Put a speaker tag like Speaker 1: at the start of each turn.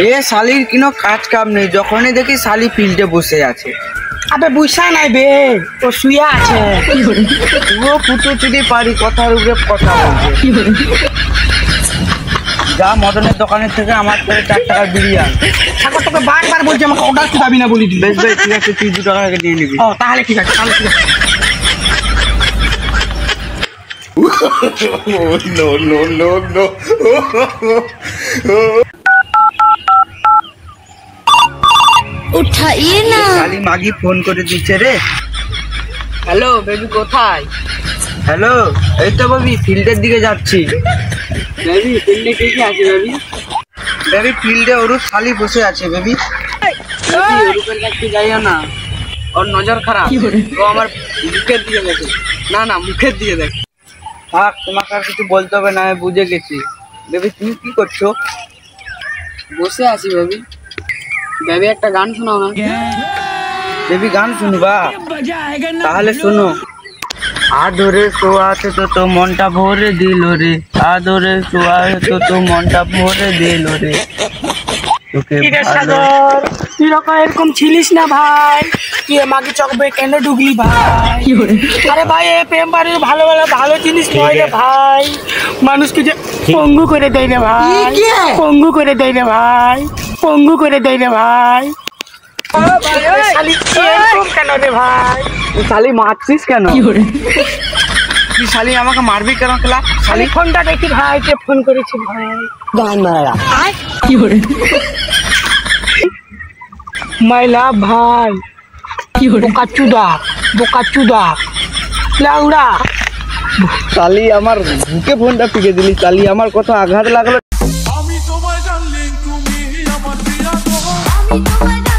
Speaker 1: এ শালির কোনো কাজ কাম নেই, যখনই দেখি শালি ফিল্ডে বসে আছে।
Speaker 2: আবে বুঝা নাই বে, ও শুয়ে আছে।
Speaker 1: পুরো ফুটো চুরি পারি, কথার উপরে কথা বলছে। যা মদনের দোকানের থেকে আমার করে 4 টাকার বিরিয়ানি।
Speaker 2: ঠাকুর তোকে বারবার বলছি আমাকে অর্ডার দিবি না বলি।
Speaker 1: বেশ বেশ ঠিক আছে, তুই 2 টাকা আগে দিয়ে নিবি।
Speaker 2: ও তাহলে ঠিক আছে, তাহলে ঠিক আছে।
Speaker 3: No, no, no, no.
Speaker 4: उठाइए ना।
Speaker 1: শালি মাগি ফোন করে দিচ্ছে রে।
Speaker 2: হ্যালো বেবি, কোথায়?
Speaker 1: হ্যালো, এই তো বেবি ফিল্ডের দিকে যাচ্ছি।
Speaker 2: বেবি ফিল্ডে কে কে আছে বেবি?
Speaker 1: বেবি ফিল্ডে ওর শালি বসে আছে বেবি।
Speaker 2: রূপের কাছে যাইও না, ওর নজর খারাপ। ও আমার মুখের দিকে দেখে, না না মুখের দিকে দেখে।
Speaker 1: থাক, তোমাকে আর কিছু বলতে হবে না, আমি বুঝে গেছি। বেবি তুমি কি করছো?
Speaker 2: বসে আছি বেবি। বেবি একটা গান শোনাও না।
Speaker 1: বেবি গান শুনবা? তাহলে শোনো। আদরে শোয়াতে তো মনটা ভরে দিল রে, আদরে শোয়াতে তো মনটা ভরে দিল রে। তোকে ভালো
Speaker 2: তুই রকম এরকম ছিলিস না ভাই, তুই আমাকে চকবে কেন ঢুকলি ভাই? আরে ভাই এই প্রেম বাড়ির ভালো ভালো ভালো জিনিস নয় রে ভাই, মানুষকে যে পঙ্গু করে দেয় রে ভাই, পঙ্গু করে দেয় রে ভাই, পঙ্গু করে দেয় রে ভাই। শালি এরকম কেন রে ভাই?
Speaker 1: তুই শালি মারছিস কেন? তুই শালি আমাকে মারবি কেন? খেলা
Speaker 2: শালি ফোনটা দেখি ভাই, কে ফোন করেছে ভাই?
Speaker 1: গান মারা
Speaker 2: মাইলা ভাই, বোকা চুদা, বোকা চুদা লাউড়া।
Speaker 1: শালি আমার বুকে ফোনটা পিকে দিলি, শালি আমার কথা আঘাত লাগলো।
Speaker 4: আমি তোমায় ডার্লিং তুমি আমার প্রিয়তম।